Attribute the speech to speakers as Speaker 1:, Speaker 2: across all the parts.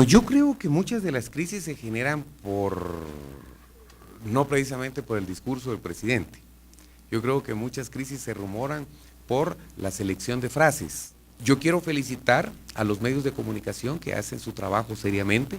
Speaker 1: Yo creo que muchas de las crisis se generan no precisamente por el discurso del presidente. Yo creo que muchas crisis se rumoran por la selección de frases. Yo quiero felicitar a los medios de comunicación que hacen su trabajo seriamente.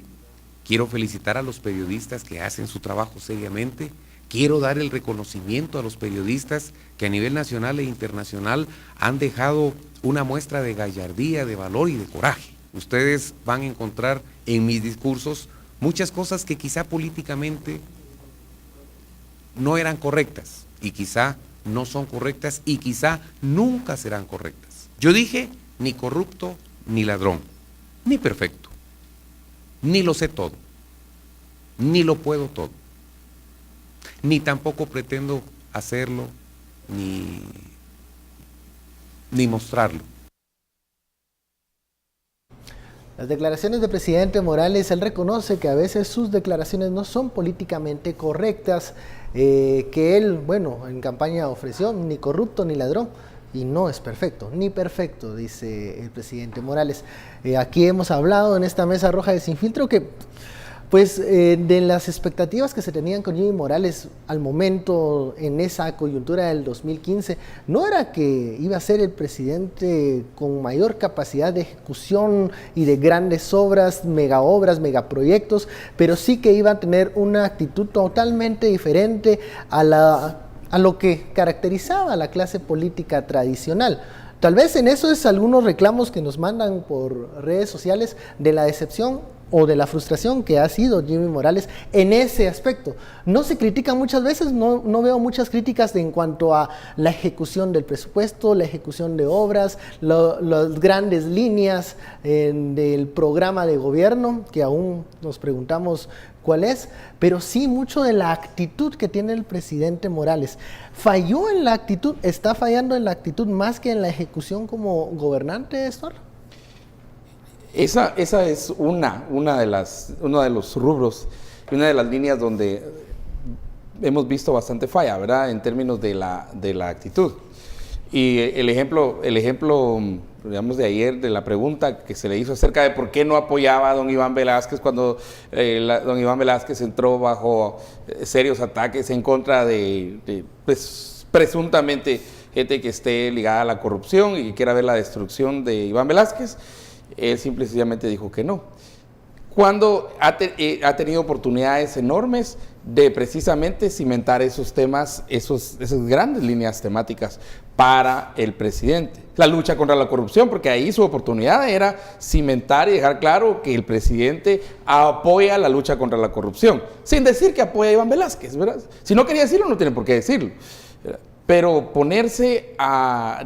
Speaker 1: Quiero felicitar a los periodistas que hacen su trabajo seriamente. Quiero dar el reconocimiento a los periodistas que a nivel nacional e internacional han dejado una muestra de gallardía, de valor y de coraje. Ustedes van a encontrar en mis discursos muchas cosas que quizá políticamente no eran correctas y quizá no son correctas y quizá nunca serán correctas. Yo dije ni corrupto ni ladrón, ni perfecto, ni lo sé todo, ni lo puedo todo, ni tampoco pretendo hacerlo ni mostrarlo.
Speaker 2: Las declaraciones del presidente Morales, él reconoce que a veces sus declaraciones no son políticamente correctas, que él, bueno, en campaña ofreció ni corrupto ni ladrón, y no es perfecto, ni perfecto, dice el presidente Morales. Aquí hemos hablado en esta mesa roja de Sin Filtro que, pues, de las expectativas que se tenían con Jimmy Morales al momento, en esa coyuntura del 2015, no era que iba a ser el presidente con mayor capacidad de ejecución y de grandes obras, megaproyectos, pero sí que iba a tener una actitud totalmente diferente a lo que caracterizaba a la clase política tradicional. Tal vez en eso es algunos reclamos que nos mandan por redes sociales de la decepción o de la frustración que ha sido Jimmy Morales en ese aspecto. No se critica muchas veces, no veo muchas críticas en cuanto a la ejecución del presupuesto, la ejecución de obras, las grandes líneas del programa de gobierno, que aún nos preguntamos cuál es, pero sí mucho de la actitud que tiene el presidente Morales. ¿Falló en la actitud? ¿Está fallando en la actitud más que en la ejecución como gobernante, Stuart?
Speaker 3: Esa es uno de los rubros y una de las líneas donde hemos visto bastante falla, ¿verdad? En términos de la actitud. Y el ejemplo, digamos, de ayer, de la pregunta que se le hizo acerca de por qué no apoyaba a don Iván Velázquez cuando don Iván Velázquez entró bajo serios ataques en contra de pues, presuntamente gente que esté ligada a la corrupción y que quiera ver la destrucción de Iván Velázquez. Él simple y sencillamente dijo que no. Cuando ha tenido oportunidades enormes de precisamente cimentar esos temas, esas grandes líneas temáticas para el presidente. La lucha contra la corrupción, porque ahí su oportunidad era cimentar y dejar claro que el presidente apoya la lucha contra la corrupción, sin decir que apoya a Iván Velázquez, ¿verdad? Si no quería decirlo, no tiene por qué decirlo. Pero ponerse a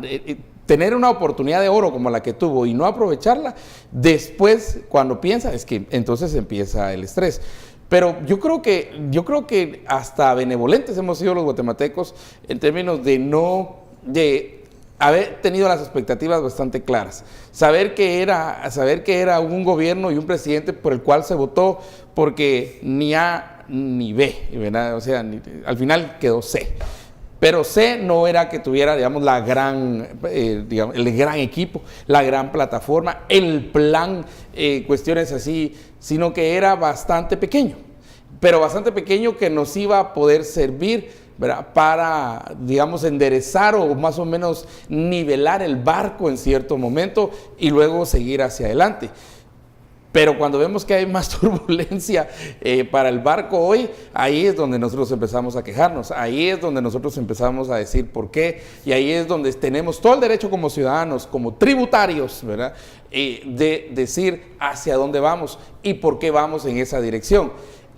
Speaker 3: tener una oportunidad de oro como la que tuvo y no aprovecharla, después cuando piensa, es que entonces empieza el estrés. Pero yo creo que hasta benevolentes hemos sido los guatemaltecos en términos de haber tenido las expectativas bastante claras, saber que era un gobierno y un presidente por el cual se votó, porque ni A ni B, ¿verdad? O sea, al final quedó C. Pero C no era que tuviera, digamos, el gran equipo, la gran plataforma, el plan, cuestiones así, sino que era bastante pequeño, pero bastante pequeño que nos iba a poder servir, ¿verdad?, para, digamos, enderezar o más o menos nivelar el barco en cierto momento y luego seguir hacia adelante. Pero cuando vemos que hay más turbulencia para el barco hoy, ahí es donde nosotros empezamos a quejarnos, ahí es donde nosotros empezamos a decir por qué, y ahí es donde tenemos todo el derecho como ciudadanos, como tributarios, ¿verdad?, de decir hacia dónde vamos y por qué vamos en esa dirección.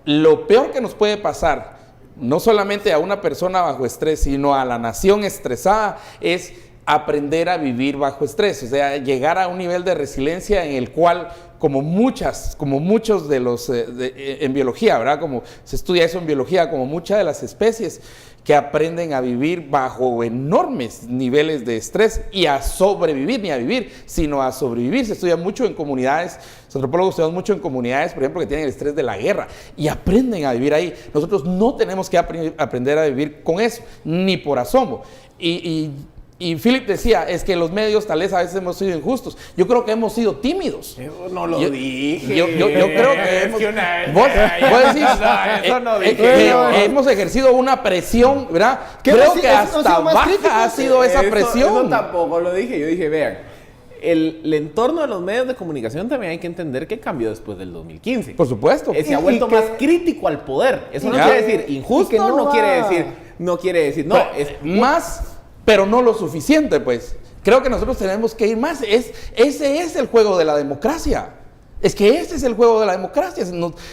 Speaker 3: Lo peor que nos puede pasar, no solamente a una persona bajo estrés, sino a la nación estresada, es aprender a vivir bajo estrés, o sea, llegar a un nivel de resiliencia en el cual, como muchos de los, en biología, ¿verdad?, como se estudia eso en biología, como muchas de las especies que aprenden a vivir bajo enormes niveles de estrés y a sobrevivir, ni a vivir, sino a sobrevivir. Se estudia mucho en comunidades, los antropólogos estudian mucho en comunidades, por ejemplo, que tienen el estrés de la guerra y aprenden a vivir ahí. Nosotros no tenemos que aprender a vivir con eso, ni por asomo. Y Y Philip decía, es que los medios tal vez a veces hemos sido injustos. Yo creo que hemos sido tímidos.
Speaker 4: Yo no lo dije.
Speaker 3: Yo creo que hemos, vos decís,
Speaker 4: eso no dije.
Speaker 3: hemos ejercido una presión, ¿verdad?
Speaker 2: ¿Qué
Speaker 3: Creo
Speaker 2: más-
Speaker 3: que
Speaker 2: eso
Speaker 3: hasta
Speaker 2: ha sido más
Speaker 3: baja
Speaker 2: crítico?
Speaker 3: ha sido esa
Speaker 4: Eso
Speaker 3: presión.
Speaker 4: tampoco lo dije. Yo dije, vean, el entorno de los medios de comunicación también hay que entender que cambió después del 2015.
Speaker 3: Por supuesto.
Speaker 4: Se ha
Speaker 2: Y
Speaker 4: vuelto
Speaker 2: que-
Speaker 4: más crítico al poder. Eso no
Speaker 3: Ya.
Speaker 4: quiere decir injusto,
Speaker 2: Y que no
Speaker 4: no
Speaker 2: va-
Speaker 4: quiere decir, no,
Speaker 3: Pero,
Speaker 4: es
Speaker 3: más, pero no lo suficiente, pues. Creo que nosotros tenemos que ir más. Ese es el juego de la democracia. Es que ese es el juego de la democracia.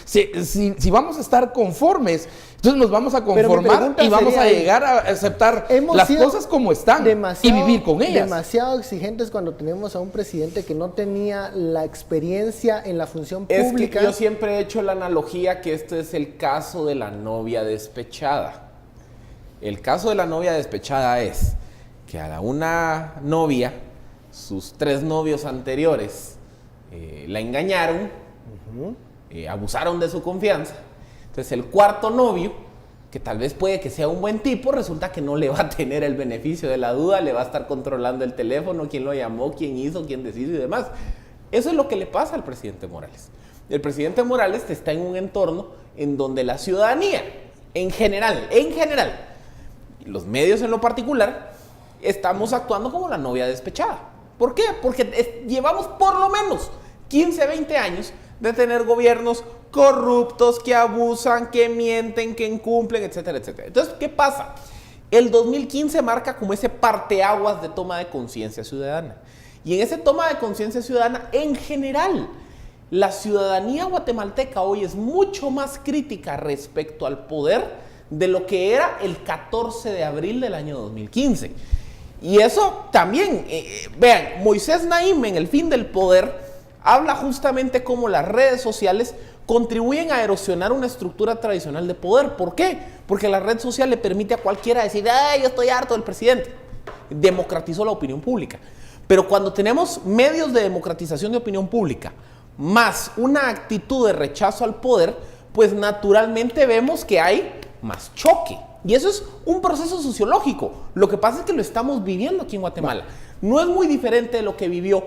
Speaker 3: Si vamos a estar conformes, entonces nos vamos a
Speaker 2: Pero mi
Speaker 3: conformar
Speaker 2: pregunta
Speaker 3: y vamos
Speaker 2: sería
Speaker 3: a
Speaker 2: ahí,
Speaker 3: llegar a aceptar
Speaker 2: hemos
Speaker 3: las
Speaker 2: sido
Speaker 3: cosas como están y vivir con ellas.
Speaker 2: demasiado exigentes cuando tenemos a un presidente que no tenía la experiencia en la función
Speaker 4: Es
Speaker 2: pública.
Speaker 4: que yo siempre he hecho la analogía que este es el caso de la novia despechada. El caso de la novia despechada es que a una novia, sus 3 novios anteriores la engañaron, abusaron de su confianza. Entonces el cuarto novio, que tal vez puede que sea un buen tipo, resulta que no le va a tener el beneficio de la duda, le va a estar controlando el teléfono, quién lo llamó, quién hizo, quién decidió y demás. Eso es lo que le pasa al presidente Morales. El presidente Morales está en un entorno en donde la ciudadanía, en general, los medios en lo particular, estamos actuando como la novia despechada. ¿Por qué? Porque llevamos por lo menos 15, 20 años de tener gobiernos corruptos, que abusan, que mienten, que incumplen, etcétera, etcétera. Entonces, ¿qué pasa? El 2015 marca como ese parteaguas de toma de conciencia ciudadana. Y en ese toma de conciencia ciudadana, en general, la ciudadanía guatemalteca hoy es mucho más crítica respecto al poder de lo que era el 14 de abril del año 2015. Y eso también, vean, Moisés Naim en El fin del poder habla justamente cómo las redes sociales contribuyen a erosionar una estructura tradicional de poder. ¿Por qué? Porque la red social le permite a cualquiera decir, ¡ay, yo estoy harto del presidente! Democratizó la opinión pública. Pero cuando tenemos medios de democratización de opinión pública, más una actitud de rechazo al poder, pues naturalmente vemos que hay más choque. Y eso es un proceso sociológico. Lo que pasa es que lo estamos viviendo aquí en Guatemala. No es muy diferente de lo que vivió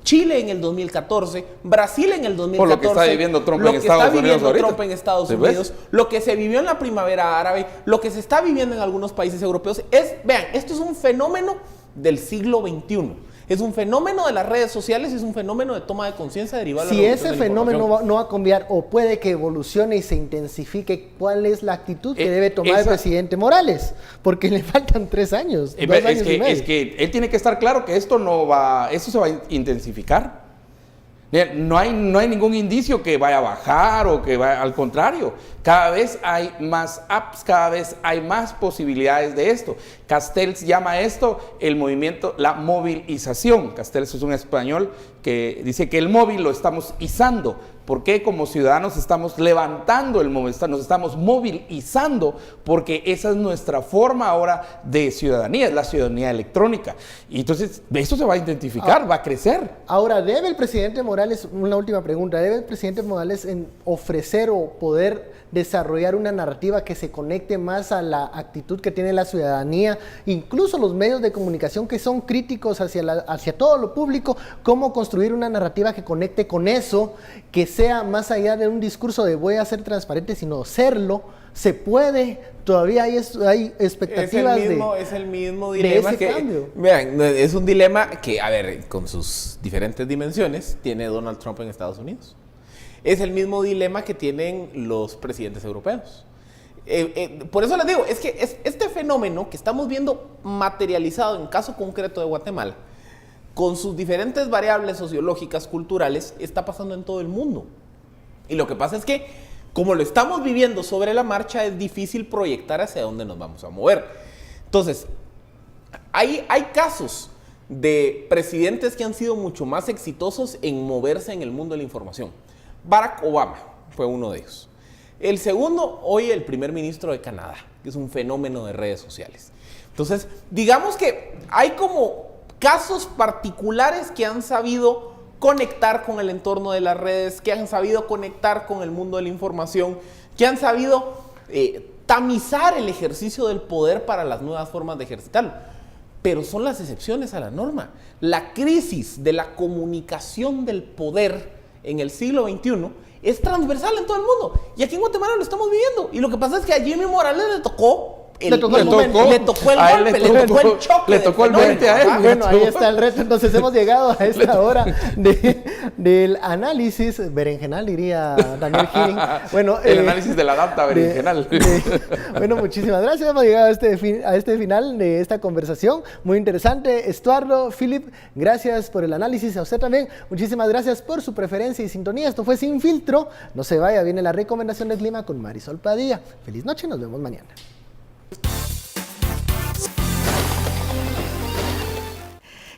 Speaker 4: Chile en el 2014, Brasil en el 2014.
Speaker 3: Por lo que está viviendo Trump en Estados Unidos
Speaker 4: Lo que está viviendo
Speaker 3: ahorita.
Speaker 4: Trump en Estados
Speaker 3: ¿Sí ves?
Speaker 4: Unidos, lo que se vivió en la primavera árabe, lo que se está viviendo en algunos países europeos. Vean, esto es un fenómeno del siglo XXI. Es un fenómeno de las redes sociales, es un fenómeno de toma de conciencia derivado de la
Speaker 2: Si
Speaker 4: revolución
Speaker 2: ese
Speaker 4: de la
Speaker 2: fenómeno
Speaker 4: información.
Speaker 2: no va a cambiar o puede que evolucione y se intensifique, ¿cuál es la actitud que debe tomar el
Speaker 3: esa-
Speaker 2: presidente Morales? Porque le faltan 3 años, 2 años y medio.
Speaker 3: Es que él tiene que estar claro que esto se va a intensificar. Mira, no hay ningún indicio que vaya a bajar o que vaya, al contrario, cada vez hay más apps, cada vez hay más posibilidades de esto. Castells llama esto el movimiento, la movilización. Castells es un español que dice que el móvil lo estamos izando. ¿Por qué? Como ciudadanos estamos levantando el móvil, nos estamos movilizando, porque esa es nuestra forma ahora de ciudadanía, es la ciudadanía electrónica. Y entonces esto se va a identificar, va a crecer.
Speaker 2: Ahora, ¿debe el presidente Morales, una última pregunta, debe el presidente Morales ofrecer o poder desarrollar una narrativa que se conecte más a la actitud que tiene la ciudadanía, incluso los medios de comunicación que son críticos hacia todo lo público, cómo construir una narrativa que conecte con eso, que sea más allá de un discurso de voy a ser transparente, sino serlo? ¿Se puede? Todavía hay expectativas
Speaker 4: es el mismo
Speaker 2: de
Speaker 4: dilema
Speaker 2: ese
Speaker 4: que,
Speaker 2: cambio.
Speaker 4: vean, es un dilema que, a ver, con sus diferentes dimensiones, tiene Donald Trump en Estados Unidos. Es el mismo dilema que tienen los presidentes europeos. Por eso les digo, es que este fenómeno que estamos viendo materializado en caso concreto de Guatemala, con sus diferentes variables sociológicas, culturales, está pasando en todo el mundo. Y lo que pasa es que, como lo estamos viviendo sobre la marcha, es difícil proyectar hacia dónde nos vamos a mover. Entonces, hay casos de presidentes que han sido mucho más exitosos en moverse en el mundo de la información. Barack Obama fue uno de ellos. El segundo, hoy el primer ministro de Canadá, que es un fenómeno de redes sociales. Entonces, digamos que hay como casos particulares que han sabido conectar con el entorno de las redes, que han sabido conectar con el mundo de la información, que han sabido tamizar el ejercicio del poder para las nuevas formas de ejercitarlo. pero son las excepciones a la norma. La crisis de la comunicación del poder en el siglo XXI es transversal en todo el mundo. Y aquí en Guatemala lo estamos viviendo. Y lo que pasa es que a Jimmy Morales le tocó el golpe, le tocó el choque.
Speaker 3: Le tocó el 20 a él.
Speaker 2: Bueno, ahí está el reto. Entonces hemos llegado a esta hora del análisis berenjenal, diría Daniel Giring. Bueno,
Speaker 3: el análisis de la data berenjenal.
Speaker 2: Bueno, muchísimas gracias. Hemos llegado a este final de esta conversación. Muy interesante. Estuardo, Philip, gracias por el análisis. A usted también. Muchísimas gracias por su preferencia y sintonía. Esto fue Sin Filtro. No se vaya, viene la recomendación del clima con Marisol Padilla. Feliz noche, nos vemos mañana.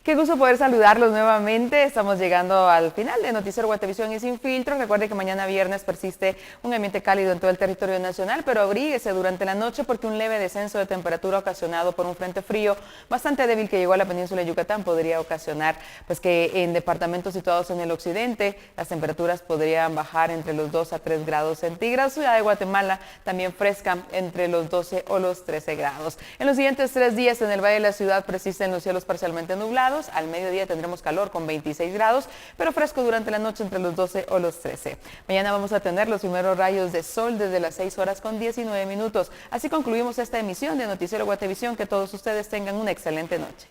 Speaker 5: Qué gusto poder saludarlos nuevamente. Estamos llegando al final de Noticiero Guatevisión y Sin Filtro. Recuerde que mañana viernes persiste un ambiente cálido en todo el territorio nacional, pero abríguese durante la noche porque un leve descenso de temperatura ocasionado por un frente frío bastante débil que llegó a la península de Yucatán podría ocasionar pues que en departamentos situados en el occidente las temperaturas podrían bajar entre los 2 a 3 grados centígrados. Ciudad de Guatemala también fresca entre los 12 o los 13 grados. En los siguientes 3 días en el Valle de la Ciudad persisten los cielos parcialmente nublados. Al mediodía tendremos calor con 26 grados, pero fresco durante la noche entre los 12 o los 13. Mañana vamos a tener los primeros rayos de sol desde las 6 horas con 19 minutos. Así concluimos esta emisión de Noticiero Guatevisión. Que todos ustedes tengan una excelente noche.